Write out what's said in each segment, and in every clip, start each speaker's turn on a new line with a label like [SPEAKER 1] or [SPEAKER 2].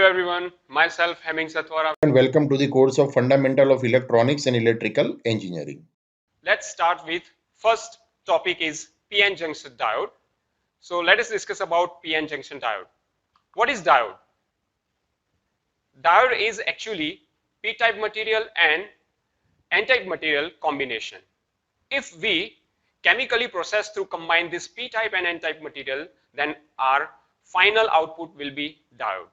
[SPEAKER 1] Hello everyone, myself Heming Satwara.
[SPEAKER 2] And welcome to the course of Fundamental of Electronics and Electrical Engineering.
[SPEAKER 1] Let's start with first topic is PN junction diode. So let us discuss about PN junction diode. What is diode? Diode is actually p-type material and n-type material combination. If we chemically process to combine this p-type and n-type material, then our final output will be diode.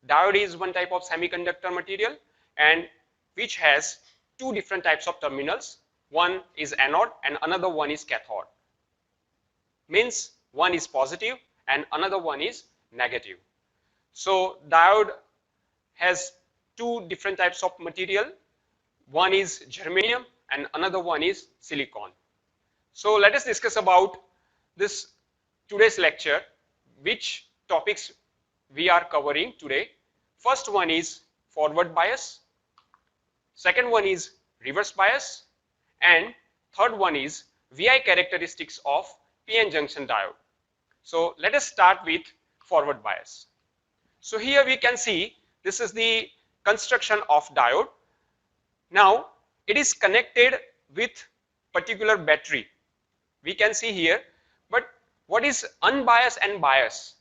[SPEAKER 1] Diode is one type of semiconductor material and which has two different types of terminals. One is anode and another one is cathode. Means one is positive and another one is negative. So diode has two different types of material. One is germanium and another one is silicon. So let us discuss about this today's lecture, which topics we are covering today. First one is forward bias, second one is reverse bias, and third one is VI characteristics of PN junction diode. So let us start with forward bias. So here we can see this is the construction of diode. Now it is connected with particular battery. We can see here, but what is unbiased and bias?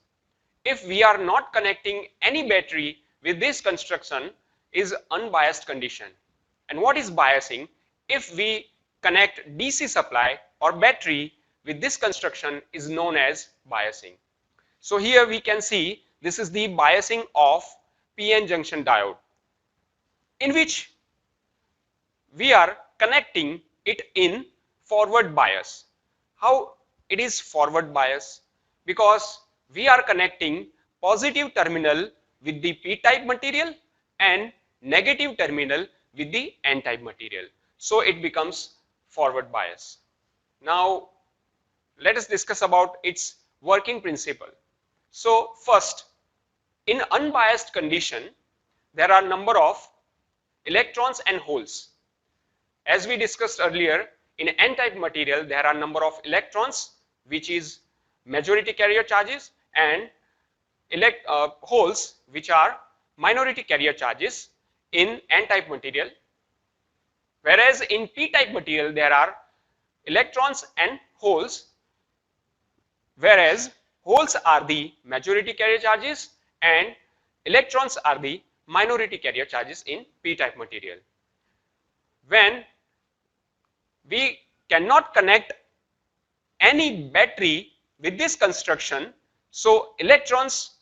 [SPEAKER 1] If we are not connecting any battery with this construction is unbiased condition. And what is biasing? If we connect DC supply or battery with this construction is known as biasing. So here we can see this is the biasing of PN junction diode, in which we are connecting it in forward bias. How it is forward bias? Because we are connecting positive terminal with the p-type material and negative terminal with the n-type material. So it becomes forward bias. Now let us discuss about its working principle. So first, in unbiased condition, there are number of electrons and holes. As we discussed earlier, in n-type material there are number of electrons, which is majority carrier charges, and holes, which are minority carrier charges in n-type material. Whereas in p-type material there are electrons and holes, whereas holes are the majority carrier charges and electrons are the minority carrier charges in p-type material. When we cannot connect any battery with this construction, so electrons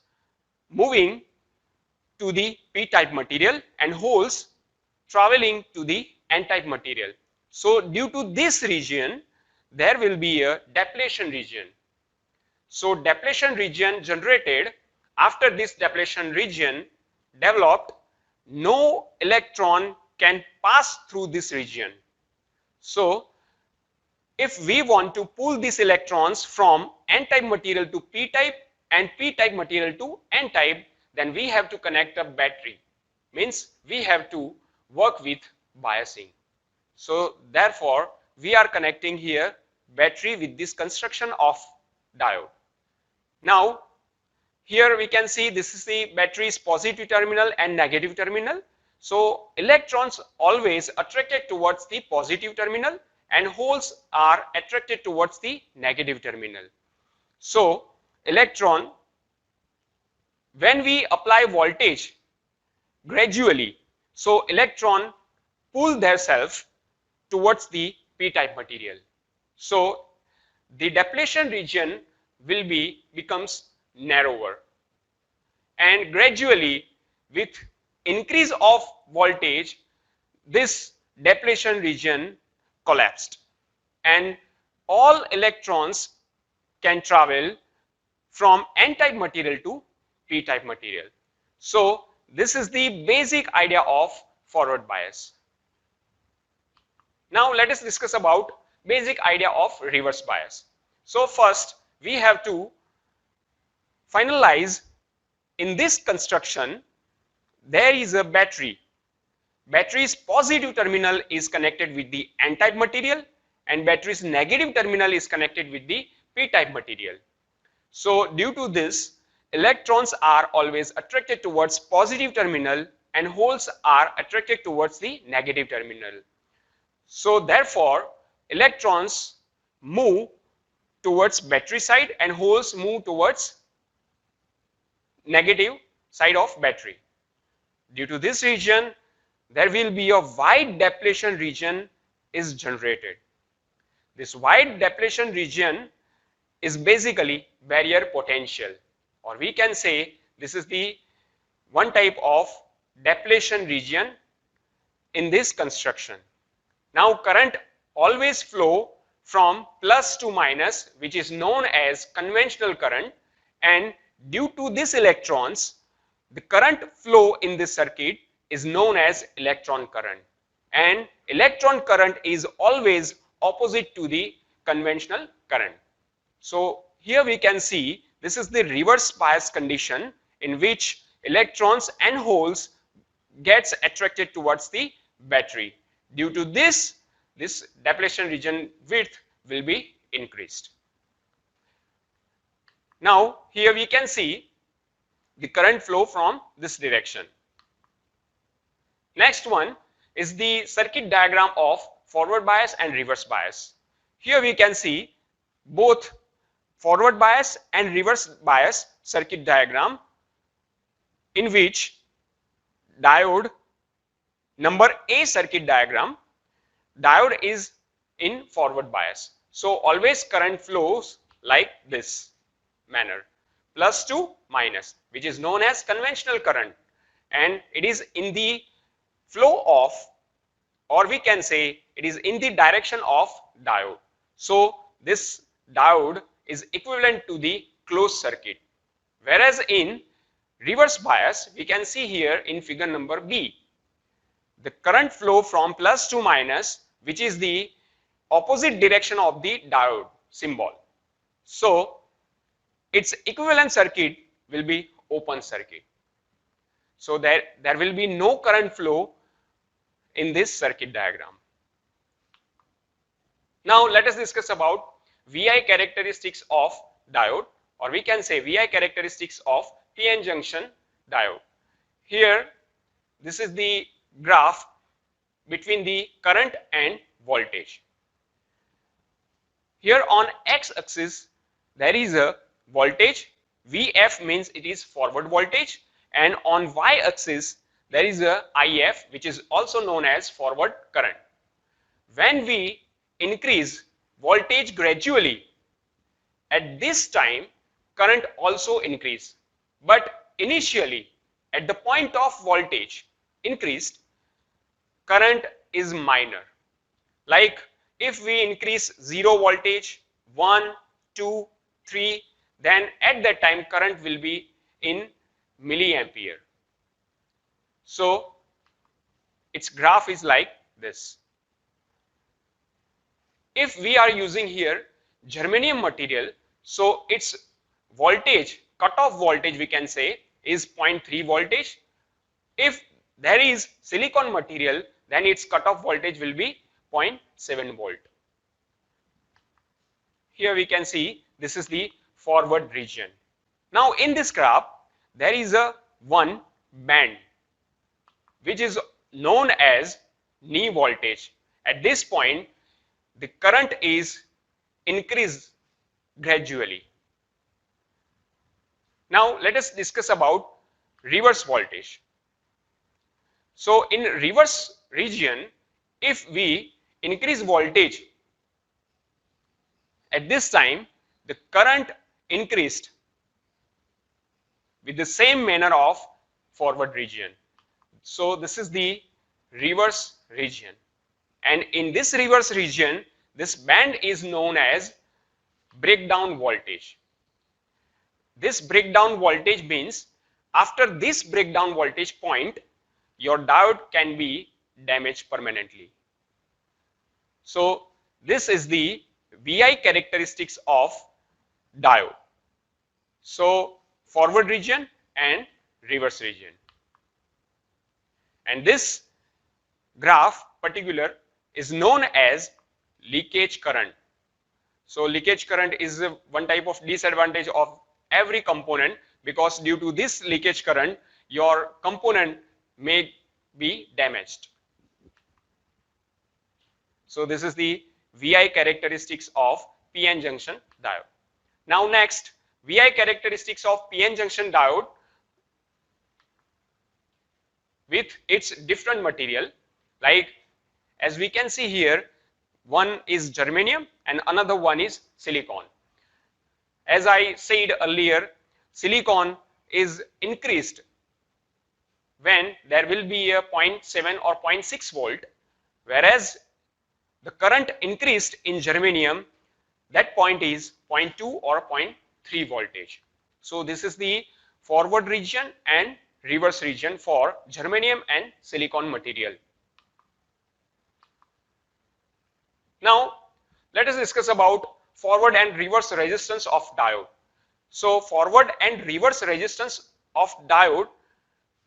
[SPEAKER 1] moving to the p-type material and holes traveling to the n-type material. So due to this region there will be a depletion region. So depletion region generated, after this depletion region developed, no electron can pass through this region. So if we want to pull these electrons from n-type material to p-type and p-type material to n-type, then we have to connect a battery. Means we have to work with biasing. So therefore we are connecting here battery with this construction of diode. Now here we can see this is the battery's positive terminal and negative terminal. So electrons always attracted towards the positive terminal and holes are attracted towards the negative terminal. So electron, when we apply voltage gradually, so electron pull themselves towards the p-type material. So the depletion region will becomes narrower, and gradually with increase of voltage this depletion region collapsed and all electrons can travel from n-type material to p-type material. So this is the basic idea of forward bias. Now let us discuss about basic idea of reverse bias. So first we have to finalize, in this construction there is a battery. Battery's positive terminal is connected with the n-type material and battery's negative terminal is connected with the p-type material. So due to this electrons are always attracted towards positive terminal and holes are attracted towards the negative terminal. So therefore, electrons move towards battery side and holes move towards negative side of battery. Due to this region, there will be a wide depletion region is generated. This wide depletion region is basically barrier potential, or we can say this is the one type of depletion region in this construction. Now current always flow from plus to minus, which is known as conventional current, and due to this electrons, the current flow in this circuit is known as electron current, and electron current is always opposite to the conventional current. So here we can see this is the reverse bias condition in which electrons and holes gets attracted towards the battery. Due to this depletion region width will be increased. Now here we can see the current flow from this direction. Next one is the circuit diagram of forward bias and reverse bias. Here we can see both forward bias and reverse bias circuit diagram in which diode number A circuit diagram, diode is in forward bias. So always current flows like this manner, plus to minus, which is known as conventional current, and it is in the flow of, or we can say it is in the direction of diode. So this diode is equivalent to the closed circuit, whereas in reverse bias we can see here in figure number B the current flow from plus to minus, which is the opposite direction of the diode symbol. So its equivalent circuit will be open circuit. So there will be no current flow in this circuit diagram. Now let us discuss about VI characteristics of diode, or we can say VI characteristics of PN junction diode. Here this is the graph between the current and voltage. Here on X axis there is a voltage, VF means it is forward voltage, and on Y axis there is a IF, which is also known as forward current. When we increase voltage gradually, at this time current also increase, but initially at the point of voltage increased, current is minor. Like if we increase 0 voltage, 1, 2, 3, then at that time current will be in milliampere. So its graph is like this. If we are using here germanium material, so its voltage, cutoff voltage we can say is 0.3 voltage. If there is silicon material, then its cutoff voltage will be 0.7 volt. Here we can see this is the forward region. Now in this graph there is a one band which is known as knee voltage. At this point the current is increased gradually. Now let us discuss about reverse voltage. So in reverse region, if we increase voltage, at this time the current increased with the same manner of forward region. So this is the reverse region, and in this reverse region this band is known as breakdown voltage. This breakdown voltage means after this breakdown voltage point your diode can be damaged permanently. So this is the VI characteristics of diode. So forward region and reverse region, and this graph particular is known as leakage current. So leakage current is one type of disadvantage of every component, because due to this leakage current, your component may be damaged. So this is the VI characteristics of PN junction diode. Now next, VI characteristics of PN junction diode with its different material, like as we can see here, one is germanium and another one is silicon. As I said earlier, silicon is increased when there will be a 0.7 or 0.6 volt, whereas the current increased in germanium, that point is 0.2 or 0.3 voltage. So this is the forward region and reverse region for germanium and silicon material. Now let us discuss about forward and reverse resistance of diode. So forward and reverse resistance of diode,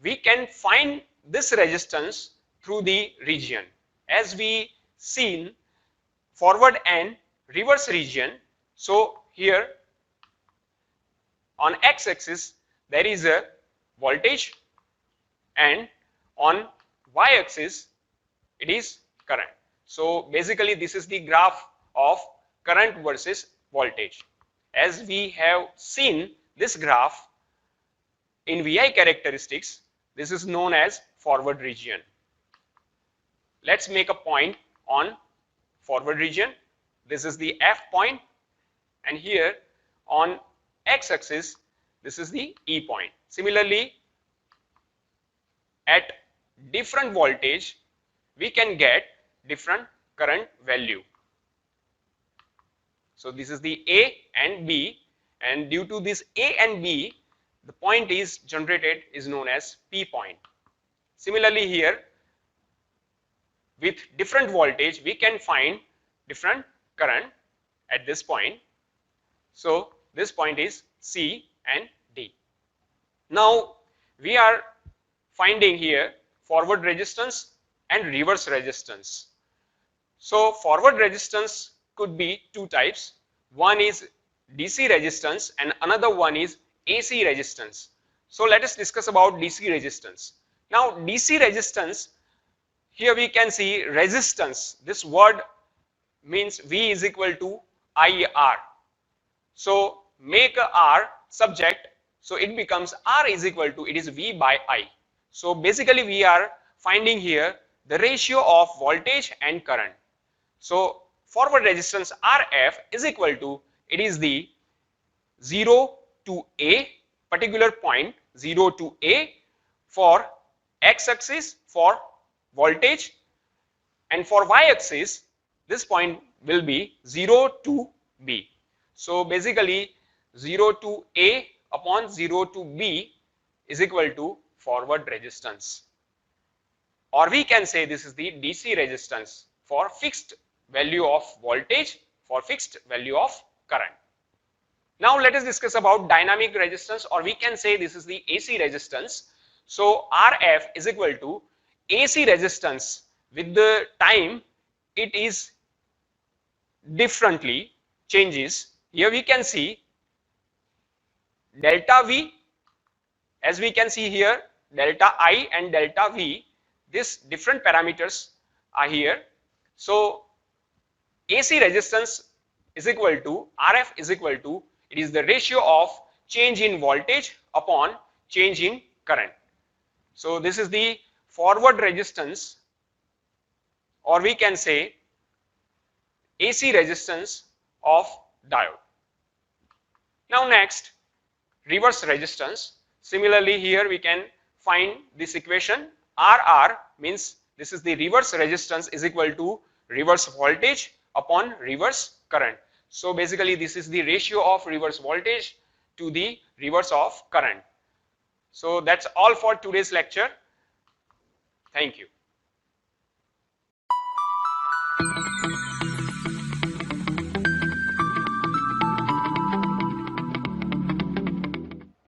[SPEAKER 1] we can find this resistance through the region. As we seen forward and reverse region, so here on x-axis there is a voltage and on y-axis it is current. So basically this is the graph of current versus voltage. As we have seen this graph in VI characteristics, this is known as forward region. Let's make a point on forward region. This is the F point, and here on x-axis this is the E point. Similarly, at different voltage we can get different current value. So this is the A and B, and due to this A and B, the point is generated is known as P point. Similarly here, with different voltage we can find different current at this point. So this point is C and D. Now we are finding here forward resistance and reverse resistance. So forward resistance could be two types. One is DC resistance and another one is AC resistance. So let us discuss about DC resistance. Now DC resistance, here we can see resistance. This word means V is equal to IR. So make a R subject, so it becomes R is equal to, it is V by I. So basically we are finding here the ratio of voltage and current. So forward resistance RF is equal to, it is the 0 to A, particular point 0 to A for x-axis for voltage, and for y-axis this point will be 0 to B. So basically 0 to A upon 0 to B is equal to forward resistance, or we can say this is the DC resistance for fixed value of voltage, for fixed value of current. Now let us discuss about dynamic resistance, or we can say this is the AC resistance. So RF is equal to AC resistance. With the time it is differently changes. Here we can see delta V, as we can see here delta I and delta V, these different parameters are here. So AC resistance is equal to, RF is equal to, it is the ratio of change in voltage upon change in current. So this is the forward resistance, or we can say AC resistance of diode. Now next, reverse resistance. Similarly here we can find this equation. RR means this is the reverse resistance is equal to reverse voltage upon reverse current. So basically this is the ratio of reverse voltage to the reverse of current. So that's all for today's lecture. Thank you.